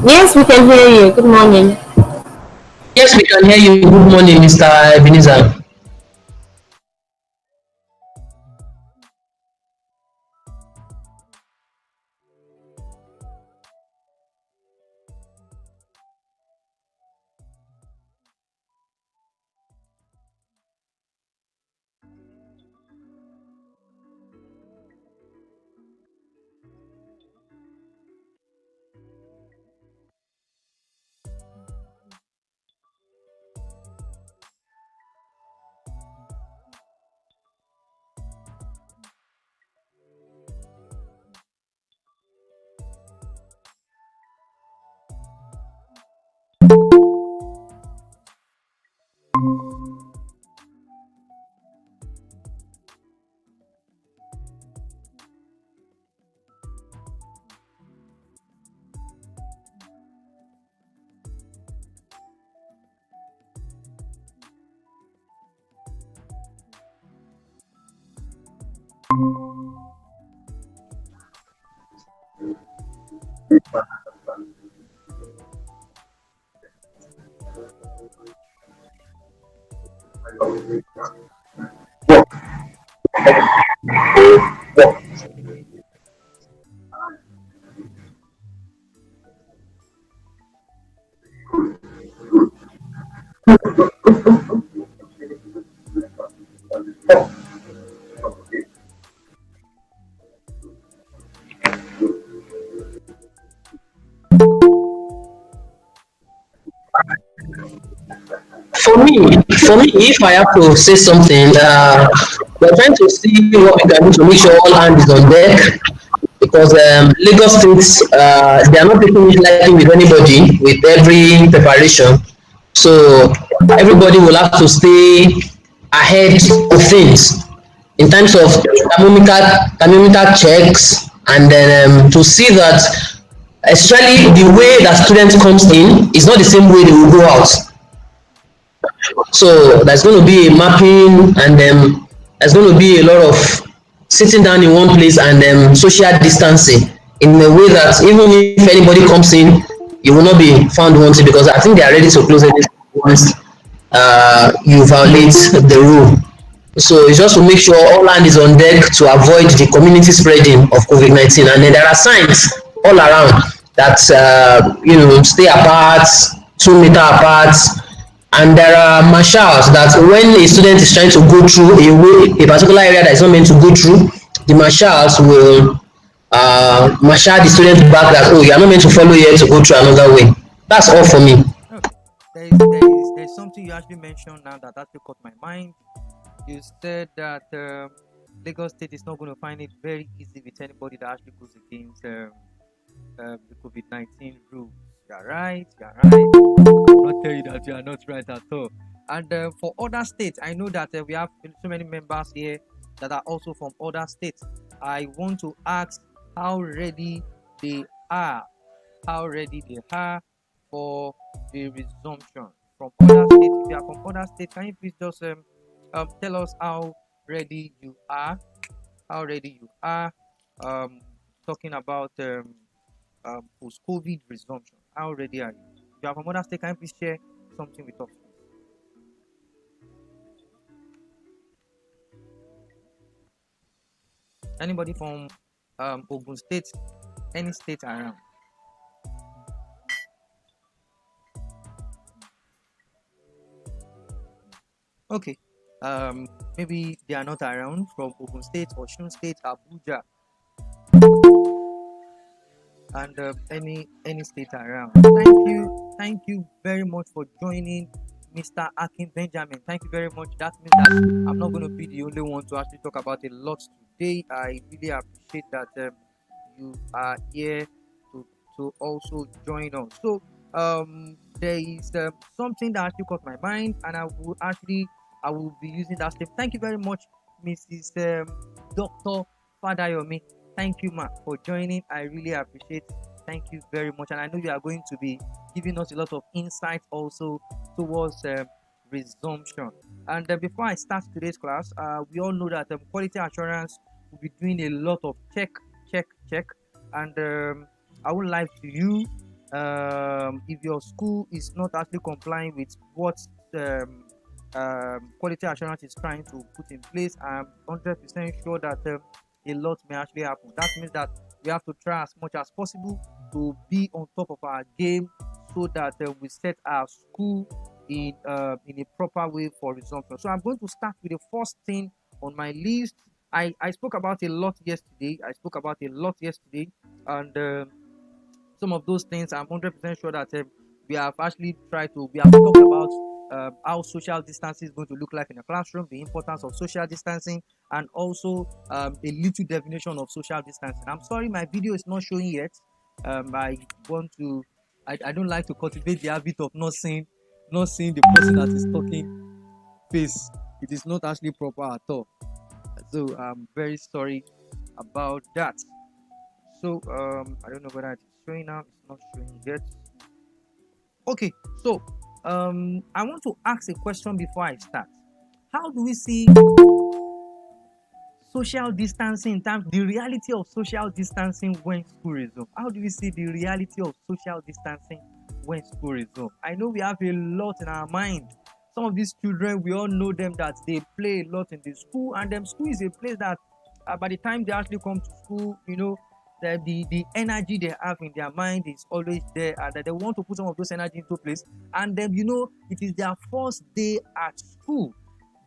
Yes, we can hear you. Good morning. Yes, we can hear you. Good morning, Mr. Ebenezer. For me, if I have to say something, we're trying to see what we can do to make sure all hands is on deck because Lagos State, they are not taking it lightly with anybody with every preparation. So everybody will have to stay ahead of things in terms of thermometer checks and then to see that especially the way that students comes in is not the same way they will go out. So there's going to be a mapping and there's going to be a lot of sitting down in one place and social distancing in a way that even if anybody comes in, you will not be found wanting because I think they are ready to close it once you violate the rule. So it's just to make sure all hand is on deck to avoid the community spreading of COVID-19. And then there are signs all around that, stay apart, 2 meter apart. And there are marshals that when a student is trying to go through a particular area that is not meant to go through, the marshals will marshal the student back that, oh, you are not meant to follow here to go through another way. That's all for me. Okay. There's something you actually mentioned now that actually caught my mind. You said that Lagos State is not going to find it very easy with anybody that actually goes against the COVID-19 rules. You're right. You're right. I will not tell you that you are not right at all. And for other states, I know that we have so many members here that are also from other states. I want to ask how ready they are. How ready they are for the resumption from other states. If you are from other states, can you please just tell us how ready you are? How ready you are? Talking about post-COVID resumption. How ready are you? If you are from other states, can you please share something with us? Anybody from Ogun State? Any state around? Okay. Maybe they are not around from Ogun State, Osun State, Abuja, and any state around. Thank you very much for joining, Mr. Akin Benjamin. Thank you very much. That means that I'm not going to be the only one to actually talk about a lot today. I really appreciate that you are here to also join us. So there is something that actually caught my mind, and I will be using that step. Thank you very much, Mrs. Dr. Fadayomi. Thank you, ma, for joining. I really appreciate it. Thank you very much. And I know you are going to be giving us a lot of insight also towards resumption. And before I start today's class, we all know that quality assurance will be doing a lot of check. And I would like to you, if your school is not actually complying with what quality assurance is trying to put in place, I'm 100% sure that a lot may actually happen. That means that we have to try as much as possible to be on top of our game so that we set our school in a proper way for resumption. So I'm going to start with the first thing on my list. I spoke about a lot yesterday. And some of those things I'm 100% sure that we have actually talked about how social distancing is going to look like in a classroom, the importance of social distancing, and also a little definition of social distancing. I'm sorry my video is not showing yet. I don't like to cultivate the habit of not seeing the person that is talking face. It is not actually proper at all. So I'm very sorry about that. So I don't know whether it's showing now. It's not showing yet. Okay, so I want to ask a question before I start. How do we see social distancing, the reality of social distancing when school resumes. How do we see the reality of social distancing when school resumes? I know we have a lot in our mind. Some of these children, we all know them that they play a lot in the school, and school is a place that by the time they actually come to school, the energy they have in their mind is always there, and that they want to put some of those energy into place. And then it is their first day at school.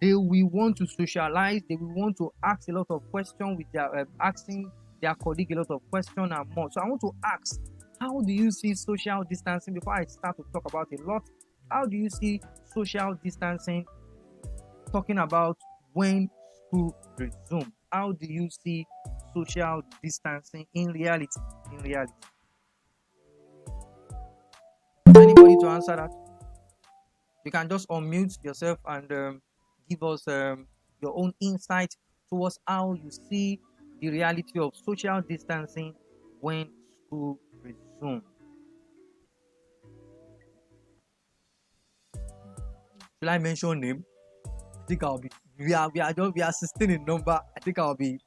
They will want to socialize. They will want to ask a lot of questions with their asking their colleague a lot of questions and more. So I want to ask, how do you see social distancing? Before I start to talk about a lot, how do you see social distancing? Talking about when school resumes, how do you see social distancing in reality? Anybody to answer that? You can just unmute yourself and give us your own insight towards how you see the reality of social distancing when school resumes. Should I mention name? I think I'll be. We are 16 in number. I think I'll be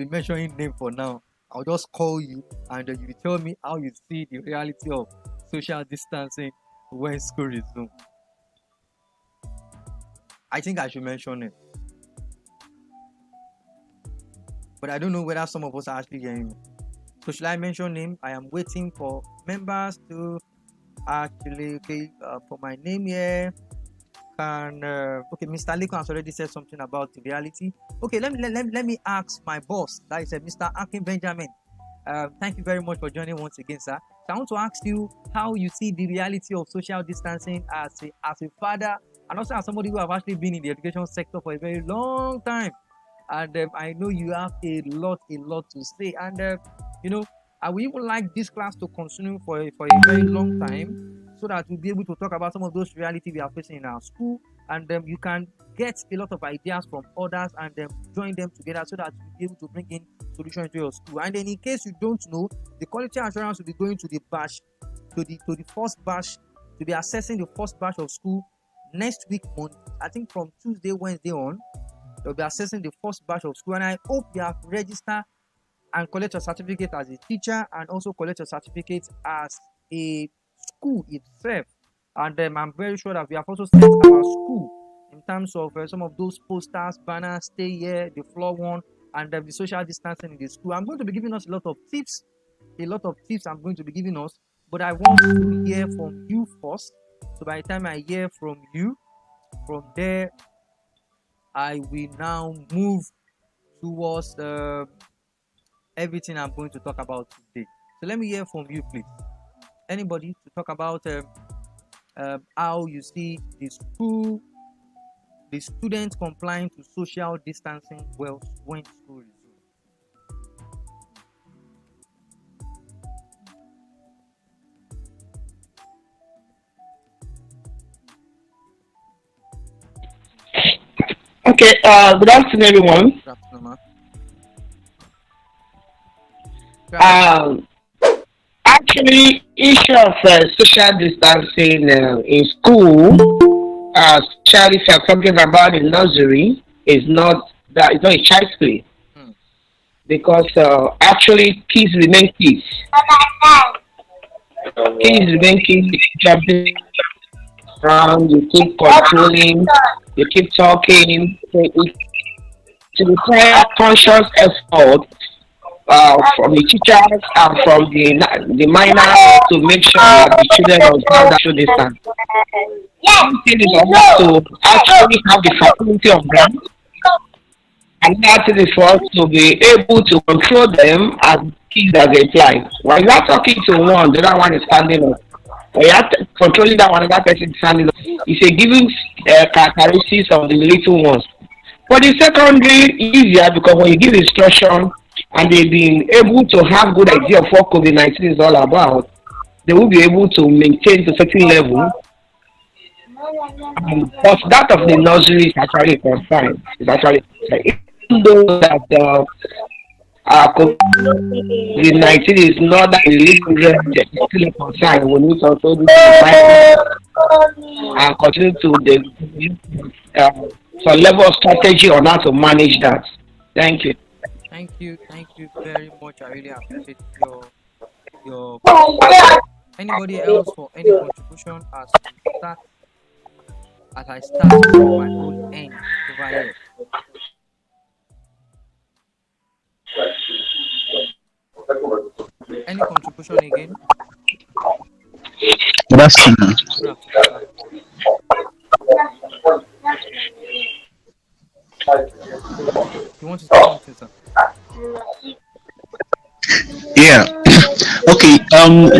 mentioning name for now. I'll just call you and you will tell me how you see the reality of social distancing when school resumes. I think I should mention it, but I don't know whether some of us are actually hearing me. So should I mention name? I am waiting for members to actually for my name here. Okay, Mr. Leko has already said something about the reality. Okay, let me ask my boss, that is Mr. Akin Benjamin. Thank you very much for joining once again, sir. So I want to ask you how you see the reality of social distancing as a father, and also as somebody who have actually been in the education sector for a very long time. And I know you have a lot to say. And I would even like this class to continue for a very long time, so that we'll be able to talk about some of those reality we are facing in our school, and you can get a lot of ideas from others and join them together, so that you'll be able to bring in solutions to your school. And then, in case you don't know, the quality assurance will be going to the batch, to the first batch, to be assessing the first batch of school next week month. I think from Tuesday, Wednesday on, they'll be assessing the first batch of school, and I hope you have registered and collect your certificate as a teacher, and also collect your certificate as a school itself. And I'm very sure that we have also set our school in terms of some of those posters, banners, stay here, the floor one, and the social distancing in the school. I'm going to be giving us a lot of tips I'm going to be giving us, but I want to hear from you first. So by the time I hear from you, from there I will now move towards everything I'm going to talk about today. So let me hear from you, please. Anybody to talk about how you see the students complying to social distancing well when school resumes. Okay, good afternoon, everyone. Good afternoon, ma'am. Actually, issue of social distancing in school, especially if you're talking about the nursery, is not it's not a child's play, because actually kids remain kids. Kids remain kids. Jumping around, you keep controlling, you keep talking. To require conscious effort from the teachers and from the minors to make sure that the children observe that social distance. One thing is also to actually have the faculty of them, and that is for us to be able to control them as kids as they fly. While you are talking to one, the other one is standing up. When you are controlling that one, another person is standing up. It's a giving characteristics of the little ones. For the secondary, easier, because when you give instruction and they've been able to have good idea of what COVID-19 is all about, they will be able to maintain to a certain level. But that of the nursery is actually confined. It's actually, even though that COVID-19 is not that still a concern, we need to also do and continue to some level of strategy on how to manage that. Thank you very much. I really appreciate your contribution. Anybody else for any contribution as I start from my own end over here? Any contribution again? Good afternoon. Good afternoon, sir. You want to say something, sir? Yeah. Okay.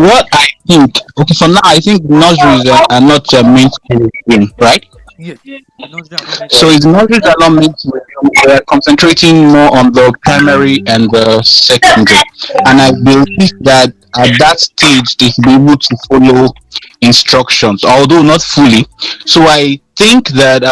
What I think. Okay. For now, I think nurseries are not meant to resume, right? Yes. The nursery are not meant So to if nurseries are not meant to resume, we are concentrating more on the primary and the secondary, and I believe that at that stage they should be able to follow instructions, although not fully. So I think that